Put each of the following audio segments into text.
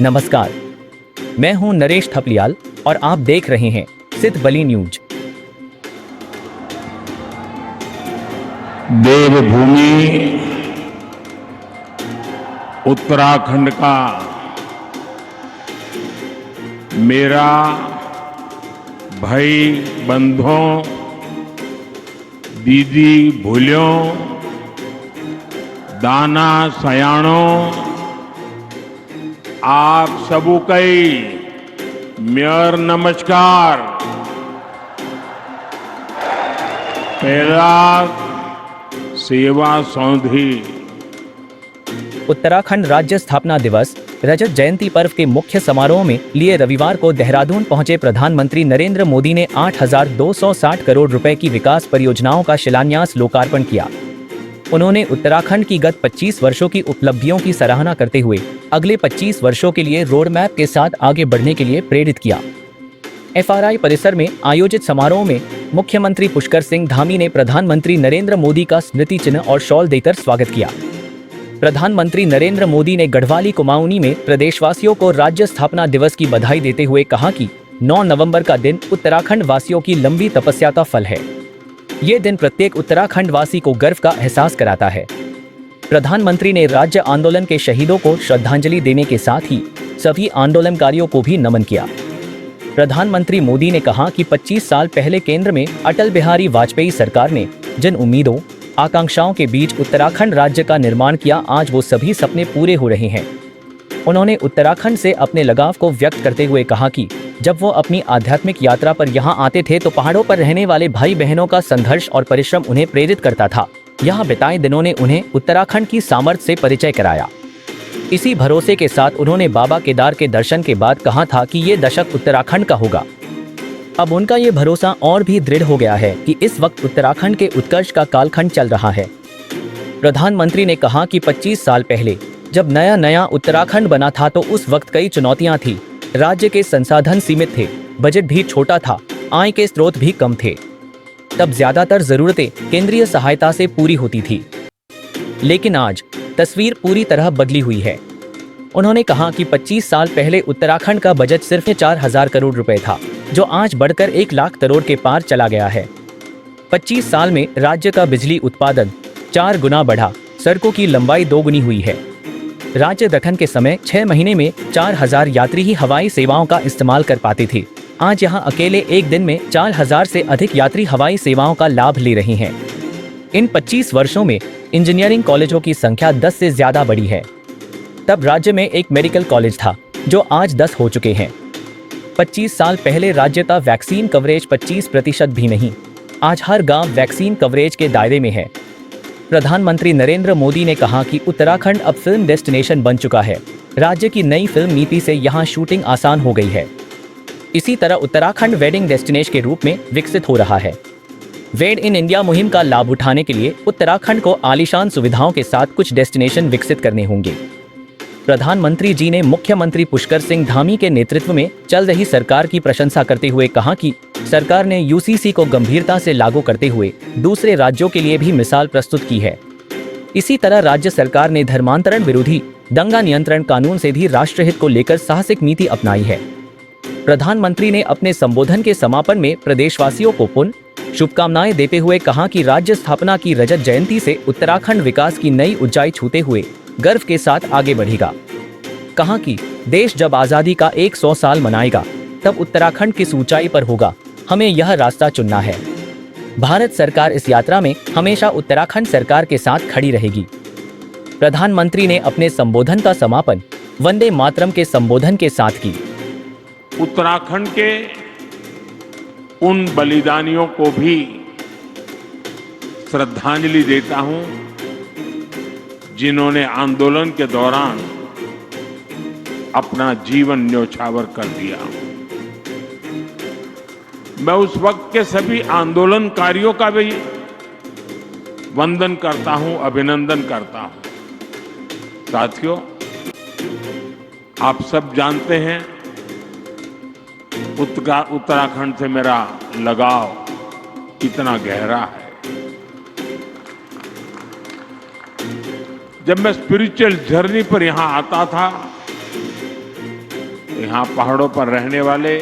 नमस्कार, मैं हूं नरेश थपलियाल और आप देख रहे हैं सिद्ध बली न्यूज। देवभूमि उत्तराखंड का मेरा भाई बंधुओं, दीदी भूलियों, दाना सयाणों, आप सबू कई मेयर नमस्कार। पहला सेवा सौंधी। उत्तराखंड राज्य स्थापना दिवस रजत जयंती पर्व के मुख्य समारोह में लिए रविवार को देहरादून पहुंचे प्रधानमंत्री नरेंद्र मोदी ने 8,260 करोड़ रुपए की विकास परियोजनाओं का शिलान्यास लोकार्पण किया। उन्होंने उत्तराखंड की गत 25 वर्षों की उपलब्धियों की सराहना करते हुए अगले 25 वर्षों के लिए रोड मैप के साथ आगे बढ़ने के लिए प्रेरित किया। FRI परिसर में आयोजित समारोह में मुख्यमंत्री पुष्कर सिंह धामी ने प्रधानमंत्री नरेंद्र मोदी का स्मृति चिन्ह और शॉल देकर स्वागत किया। प्रधानमंत्री नरेंद्र मोदी ने गढ़वाली कुमाऊनी में प्रदेशवासियों को राज्य स्थापना दिवस की बधाई देते हुए कहा कि 9 नवंबर का दिन उत्तराखंड वासियों की लंबी तपस्या का फल है। ये दिन प्रत्येक उत्तराखंड वासी को गर्व का एहसास कराता है। प्रधानमंत्री ने राज्य आंदोलन के शहीदों को श्रद्धांजलि देने के साथ ही सभी आंदोलनकारियों को भी नमन किया। प्रधानमंत्री मोदी ने कहा कि 25 साल पहले केंद्र में अटल बिहारी वाजपेयी सरकार ने जिन उम्मीदों, आकांक्षाओं के बीच उत्तराखंड राज्य का निर्माण किया, आज वो सभी सपने पूरे हो रहे हैं। उन्होंने उत्तराखंड से अपने लगाव को व्यक्त करते हुए कहा कि जब वो अपनी आध्यात्मिक यात्रा पर यहाँ आते थे तो पहाड़ों पर रहने वाले भाई बहनों का संघर्ष और परिश्रम उन्हें प्रेरित करता था। यहाँ बिताए दिनों ने उन्हें उत्तराखंड की सामर्थ्य से परिचय कराया। इसी भरोसे के साथ उन्होंने बाबा केदार के दर्शन के बाद कहा था कि ये दशक उत्तराखंड का होगा। अब उनका ये भरोसा और भी दृढ़ हो गया है कि इस वक्त उत्तराखंड के उत्कर्ष का कालखंड चल रहा है। प्रधानमंत्री ने कहा कि 25 साल पहले जब नया उत्तराखंड बना था तो उस वक्त कई चुनौतियां थी। राज्य के संसाधन सीमित थे, बजट भी छोटा था, आय के स्रोत भी कम थे। तब ज्यादातर जरूरतें केंद्रीय सहायता से पूरी होती थी। लेकिन आज तस्वीर पूरी तरह बदली हुई है। उन्होंने कहा कि 25 साल पहले उत्तराखंड का बजट सिर्फ 4,000 करोड़ रुपए था, जो आज बढ़कर 1 लाख करोड़ के पार चला गया है। 25 साल में राज्य का बिजली उत्पादन 4 गुना बढ़ा, सड़कों की लंबाई 2 गुनी हुई है। राज्य गठन के समय 6 महीने में 4,000 यात्री ही हवाई सेवाओं का इस्तेमाल कर पाते थे। आज यहां अकेले एक दिन में 4,000 से अधिक यात्री हवाई सेवाओं का लाभ ले रहे हैं। इन 25 वर्षों में इंजीनियरिंग कॉलेजों की संख्या 10 से ज्यादा बढ़ी है। तब राज्य में एक मेडिकल कॉलेज था, जो आज 10 हो चुके हैं। 25 साल पहले राज्य का वैक्सीन कवरेज 25% भी नहीं। आज हर गांव वैक्सीन कवरेज के दायरे में है। प्रधानमंत्री नरेंद्र मोदी ने कहा कि उत्तराखंड अब फिल्म डेस्टिनेशन बन चुका है। राज्य की नई फिल्म नीति से यहां शूटिंग आसान हो गई है। इसी तरह उत्तराखंड वेडिंग डेस्टिनेशन के रूप में विकसित हो रहा है। वेड इन इंडिया मुहिम का लाभ उठाने के लिए उत्तराखंड को आलीशान सुविधाओं के साथ कुछ डेस्टिनेशन विकसित करने होंगे। प्रधानमंत्री जी ने मुख्यमंत्री पुष्कर सिंह धामी के नेतृत्व में चल रही सरकार की प्रशंसा करते हुए कहा कि सरकार ने UCC को गंभीरता से लागू करते हुए दूसरे राज्यों के लिए भी मिसाल प्रस्तुत की है। इसी तरह राज्य सरकार ने धर्मांतरण विरोधी दंगा नियंत्रण कानून से भी राष्ट्रहित को लेकर साहसिक नीति अपनाई है। प्रधानमंत्री ने अपने संबोधन के समापन में प्रदेशवासियों को पुनः शुभकामनाएं देते हुए कहा कि राज्य स्थापना की रजत जयंती से उत्तराखंड विकास की नई ऊंचाई छूते हुए गर्व के साथ आगे बढ़ेगा। कहा कि देश जब आजादी का 100 साल मनाएगा तब उत्तराखंड किस ऊंचाई पर होगा, हमें यह रास्ता चुनना है। भारत सरकार इस यात्रा में हमेशा उत्तराखंड सरकार के साथ खड़ी रहेगी। प्रधानमंत्री ने अपने संबोधन का समापन वंदे मातरम के संबोधन के साथ की। उत्तराखंड के उन बलिदानियों को भी श्रद्धांजलि देता हूं, जिन्होंने आंदोलन के दौरान अपना जीवन न्योछावर कर दिया। मैं उस वक्त के सभी आंदोलनकारियों का भी वंदन करता हूं, अभिनंदन करता हूं। साथियों, आप सब जानते हैं उत्तराखंड से मेरा लगाव कितना गहरा है। जब मैं स्पिरिचुअल जर्नी पर यहां आता था यहाँ पहाड़ों पर रहने वाले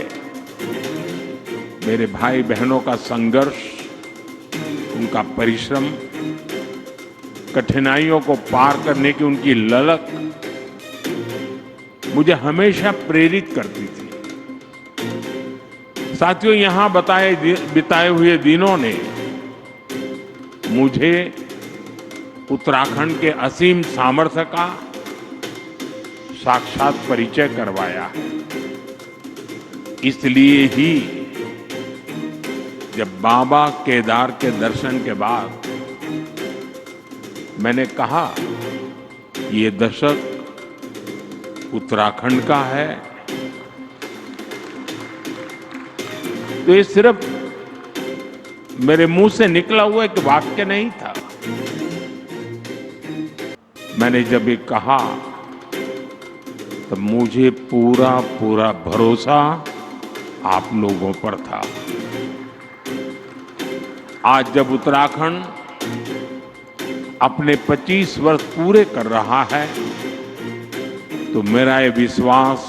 मेरे भाई बहनों का संघर्ष, उनका परिश्रम, कठिनाइयों को पार करने की उनकी ललक मुझे हमेशा प्रेरित करती थी। साथियों, यहाँ बिताए हुए दिनों ने मुझे उत्तराखंड के असीम सामर्थ्य का साक्षात परिचय करवाया है। इसलिए ही जब बाबा केदार के दर्शन के बाद मैंने कहा ये दशक उत्तराखंड का है, तो ये सिर्फ मेरे मुंह से निकला हुआ एक वाक्य नहीं था। मैंने जब ये कहा तब मुझे पूरा पूरा भरोसा आप लोगों पर था। आज जब उत्तराखंड अपने 25 वर्ष पूरे कर रहा है, तो मेरा ये विश्वास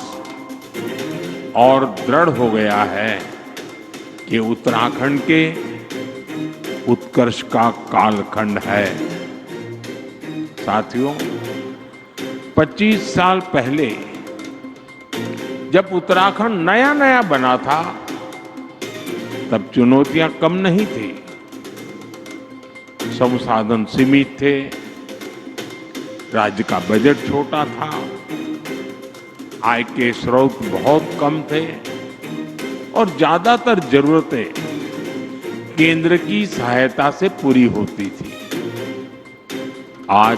और दृढ़ हो गया है कि उत्तराखंड के उत्कर्ष का कालखंड है। साथियों, 25 साल पहले जब उत्तराखंड नया नया बना था, तब चुनौतियां कम नहीं थी। संसाधन सीमित थे, राज्य का बजट छोटा था, आय के स्रोत बहुत कम थे और ज्यादातर जरूरतें केंद्र की सहायता से पूरी होती थी। आज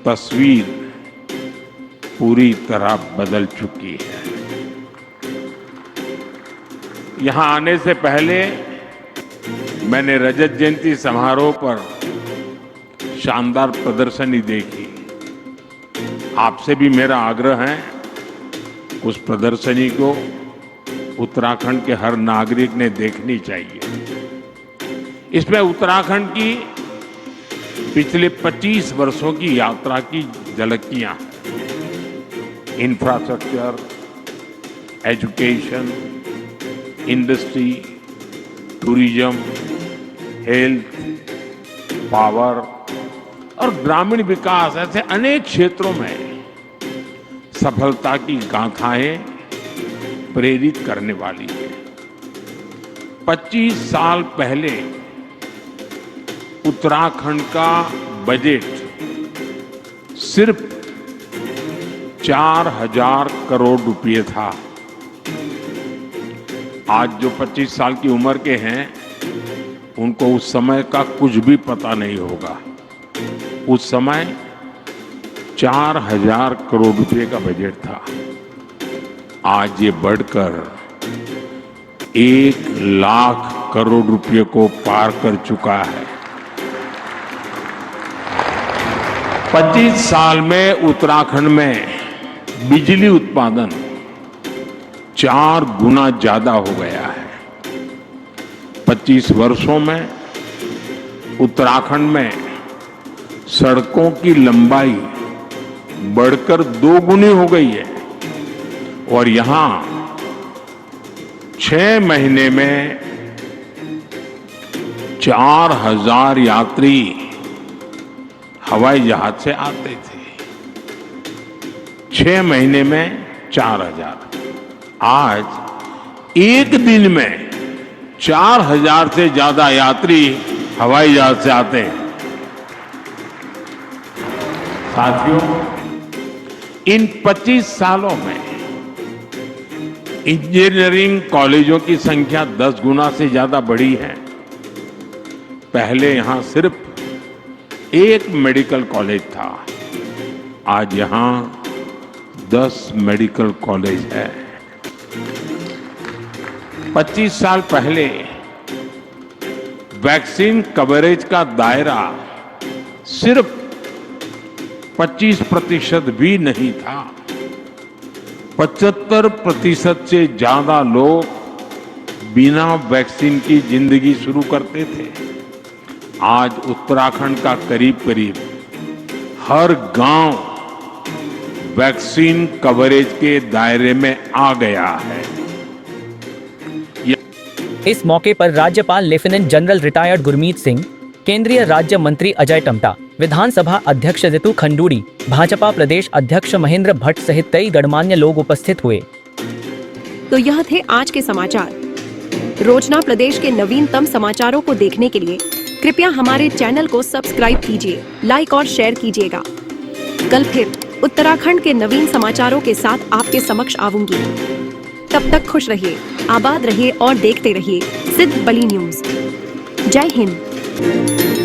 तस्वीर पूरी तरह बदल चुकी है। यहां आने से पहले मैंने रजत जयंती समारोह पर शानदार प्रदर्शनी देखी। आपसे भी मेरा आग्रह है, उस प्रदर्शनी को उत्तराखंड के हर नागरिक ने देखनी चाहिए। इसमें उत्तराखंड की पिछले 25 वर्षों की यात्रा की झलकियां हैं। Infrastructure, education, industry, tourism, health, power और ग्रामीण विकास, ऐसे अनेक क्षेत्रों में सफलता की गाथाएं प्रेरित करने वाली है। 25 साल पहले उत्तराखंड का बजट सिर्फ 4,000 करोड़ रुपए था। आज जो 25 साल की उम्र के हैं, उनको उस समय का कुछ भी पता नहीं होगा। उस समय 4,000 करोड़ रुपए का बजट था। आज ये बढ़कर 1,00,000 करोड़ रुपए को पार कर चुका है। 25 साल में उत्तराखंड में बिजली उत्पादन 4 गुना ज्यादा हो गया है। 25 वर्षों में उत्तराखंड में सड़कों की लंबाई बढ़कर 2 गुनी हो गई है और यहां 6 महीने में 4,000 यात्री हवाई जहाज से आते थे। 6 महीने में 4,000। आज एक दिन में 4,000 से ज्यादा यात्री हवाई जहाज से आते हैं। साथियों, इन 25 सालों में इंजीनियरिंग कॉलेजों की संख्या 10 गुना से ज्यादा बढ़ी है। पहले यहां सिर्फ एक मेडिकल कॉलेज था, आज यहां 10 मेडिकल कॉलेज है। 25 साल पहले वैक्सीन कवरेज का दायरा सिर्फ 25% भी नहीं था। 75% से ज्यादा लोग बिना वैक्सीन की जिंदगी शुरू करते थे। आज उत्तराखंड का करीब करीब हर गांव वैक्सीन कवरेज के दायरे में आ गया है। इस मौके पर राज्यपाल lieutenant general retired Gurmeet Singh, केंद्रीय राज्य मंत्री अजय टम्टा, विधानसभा अध्यक्ष रितु खंडूड़ी, भाजपा प्रदेश अध्यक्ष महेंद्र भट्ट सहित कई गणमान्य लोग उपस्थित हुए। तो यह थे आज के समाचार। रोजना प्रदेश के नवीनतम समाचारों को देखने के लिए कृपया हमारे चैनल को सब्सक्राइब कीजिए, लाइक और शेयर कीजिएगा। कल फिर उत्तराखंड के नवीन समाचारों के साथ आपके समक्ष आऊंगी। तब तक खुश रहिए, आबाद रहिए और देखते रहिए सिद्ध बली न्यूज। जय हिंद।